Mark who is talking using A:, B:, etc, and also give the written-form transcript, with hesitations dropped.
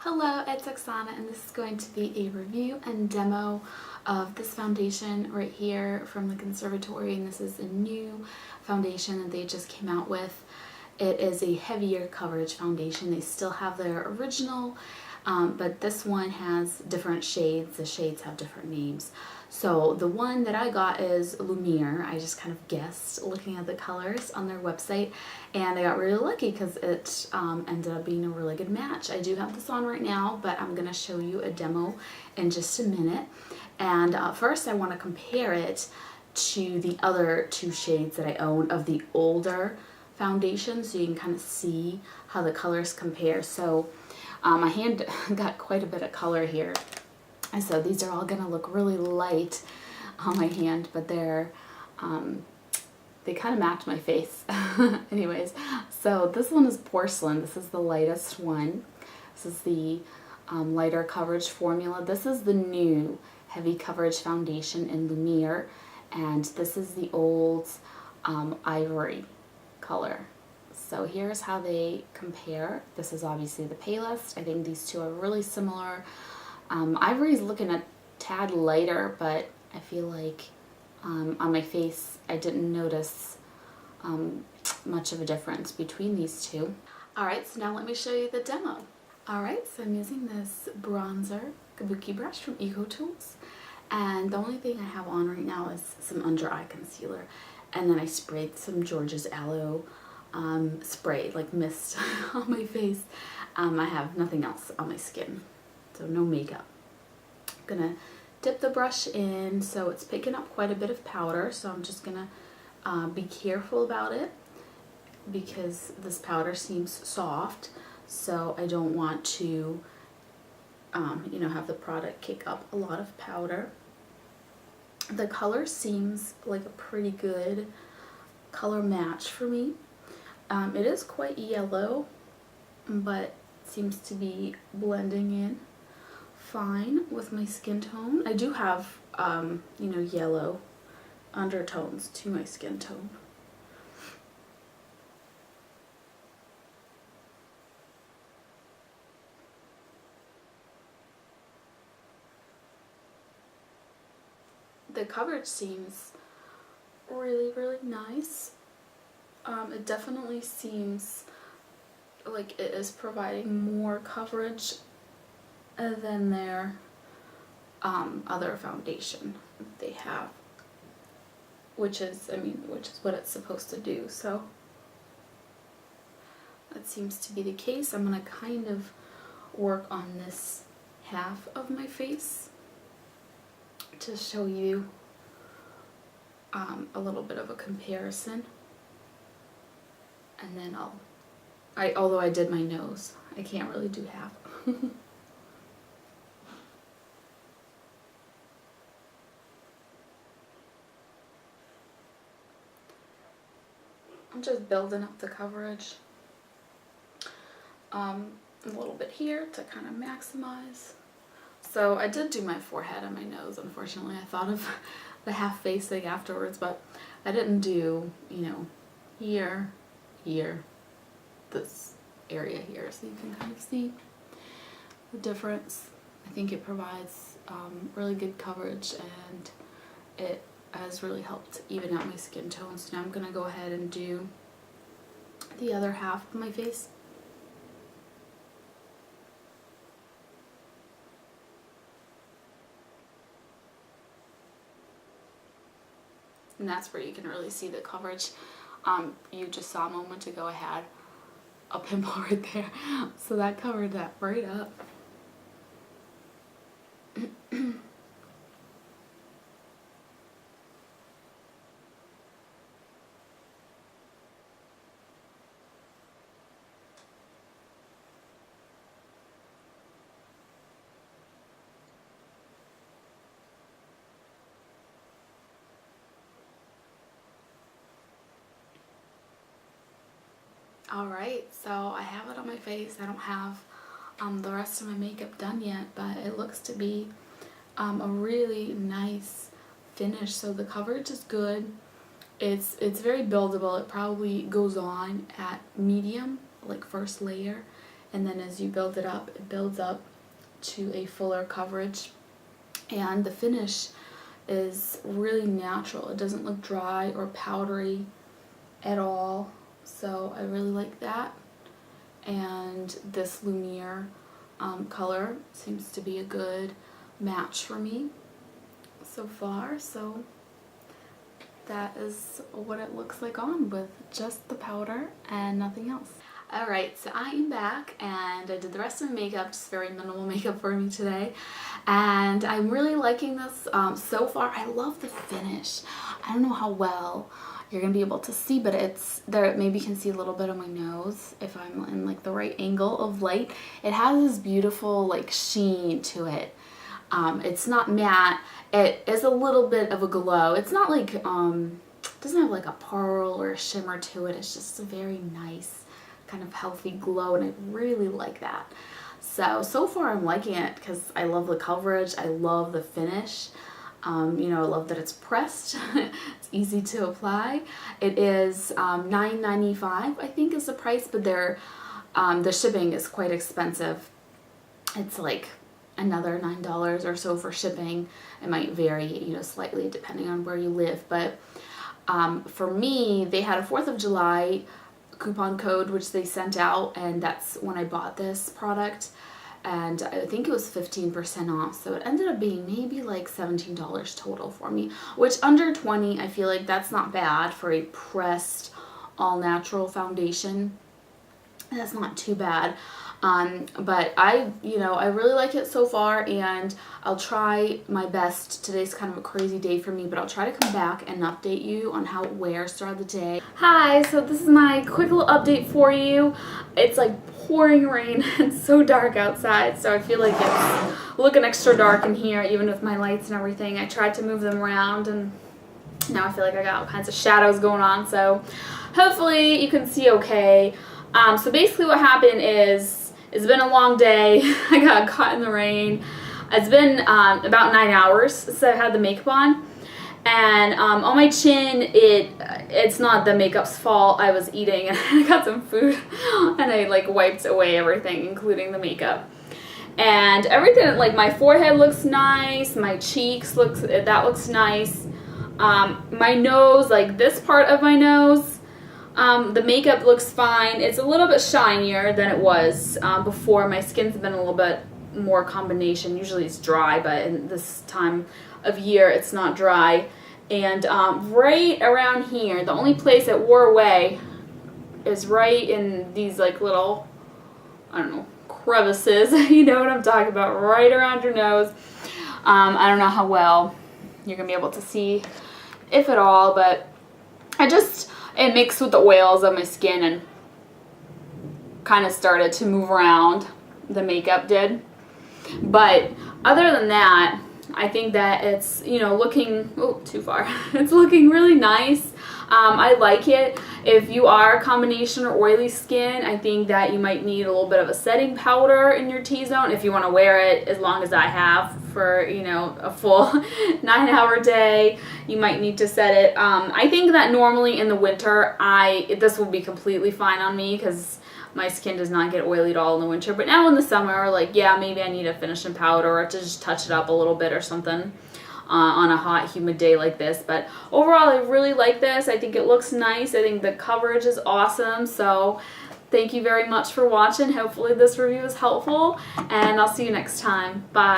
A: Hello, it's Oksana, and this is going to be a review and demo of this foundation right here from the Conservatorie, and this is a new foundation that they just came out with. It is a heavier coverage foundation. They still have their original, but this one has different shades. The shades have different names. So the one that I got is Lumiere. I just kind of guessed looking at the colors on their website, and I got really lucky because it ended up being a really good match. I do have this on right now, but I'm going to show you a demo in just a minute. And first I want to compare it to the other two shades that I own of the older foundation, so you can kind of see how the colors compare. So my hand got quite a bit of color here. And so these are all going to look really light on my hand, but they kind of match my face. Anyways, so this one is porcelain. This is the lightest one. This is the lighter coverage formula. This is the new heavy coverage foundation in Lumiere, and this is the old ivory color. So here's how they compare. This is obviously the palest. I think these two are really similar. Ivory is looking a tad lighter, but I feel like on my face I didn't notice much of a difference between these two. Alright, so now let me show you the demo. Alright, so I'm using this bronzer kabuki brush from Eco Tools, and the only thing I have on right now is some under eye concealer, and then I sprayed some George's Aloe spray, like mist, on my face. I have nothing else on my skin. So no makeup. I'm gonna dip the brush in so it's picking up quite a bit of powder, so I'm just gonna be careful about it because this powder seems soft, so I don't want to you know, have the product kick up a lot of powder. The color seems like a pretty good color match for me. It is quite yellow, but seems to be blending in fine with my skin tone. I do have, you know, yellow undertones to my skin tone. The coverage seems really, really nice. It definitely seems like it is providing more coverage than their other foundation they have, which is what it's supposed to do. So that seems to be the case. I'm gonna kind of work on this half of my face to show you a little bit of a comparison, and then although I did my nose, I can't really do half. I'm just building up the coverage a little bit here to kind of maximize. So I did do my forehead and my nose. Unfortunately, I thought of the half face thing afterwards, but I didn't do, you know, here, this area here, so you can kind of see the difference. I think it provides really good coverage, and it has really helped even out my skin tone. So now I'm going to go ahead and do the other half of my face. And that's where you can really see the coverage. You just saw a moment ago I had a pimple right there, so that covered that right up. Alright, so I have it on my face. I don't have the rest of my makeup done yet, but it looks to be a really nice finish. So the coverage is good. It's very buildable. It probably goes on at medium, like first layer, and then as you build it builds up to a fuller coverage, and the finish is really natural. It doesn't look dry or powdery at all, so I really like that. And this Lumiere color seems to be a good match for me so far, so that is what it looks like on with just the powder and nothing else. Alright, so I am back and I did the rest of my makeup, just very minimal makeup for me today, and I'm really liking this so far. I love the finish. I don't know how well you're gonna be able to see, but it's there. Maybe you can see a little bit of my nose if I'm in like the right angle of light. It has this beautiful like sheen to it. It's not matte. It is a little bit of a glow. It's not like it doesn't have like a pearl or a shimmer to it. It's just a very nice kind of healthy glow, and I really like that. So far I'm liking it because I love the coverage. I love the finish. You know, I love that it's pressed. It's easy to apply. It is $9.95 I think is the price, but the shipping is quite expensive. It's like another $9 or so for shipping. It might vary, you know, slightly depending on where you live, but for me, they had a 4th of July coupon code which they sent out, and that's when I bought this product, and I think it was 15% off, so it ended up being maybe like $17 total for me, which under $20 I feel like that's not bad for a pressed all natural foundation. That's not too bad. But I really like it so far, and I'll try my best. Today's kind of a crazy day for me, but I'll try to come back and update you on how it wears throughout the day. Hi, so this is my quick little update for you. It's like pouring rain. It's so dark outside, so I feel like it's looking extra dark in here, even with my lights and everything. I tried to move them around, and now I feel like I got all kinds of shadows going on, so hopefully you can see okay. So basically what happened is, it's been a long day. I got caught in the rain. It's been about 9 hours since I had the makeup on. And on my chin, it's not the makeup's fault. I was eating and I got some food and I like wiped away everything, including the makeup. And everything, like my forehead looks nice, my cheeks looks nice. My nose, like this part of my nose, the makeup looks fine. It's a little bit shinier than it was before. My skin's been a little bit more combination. Usually it's dry, but in this time of year it's not dry. And right around here, the only place that wore away is right in these like little, I don't know, crevices. You know what I'm talking about, right around your nose. I don't know how well you're gonna be able to see, if at all, but it mixed with the oils of my skin and kind of started to move around. The makeup did. But other than that, I think that it's, you know, looking, oh, too far. It's looking really nice. I like it. If you are combination or oily skin, I think that you might need a little bit of a setting powder in your T-zone if you want to wear it as long as I have for, you know, a full 9-hour day. You might need to set it. I think that normally in the winter, this will be completely fine on me because my skin does not get oily at all in the winter. But now in the summer, like, yeah, maybe I need a finishing powder or to just touch it up a little bit or something. On a hot, humid day like this. But overall, I really like this. I think it looks nice. I think the coverage is awesome. So thank you very much for watching. Hopefully this review is helpful, and I'll see you next time. Bye.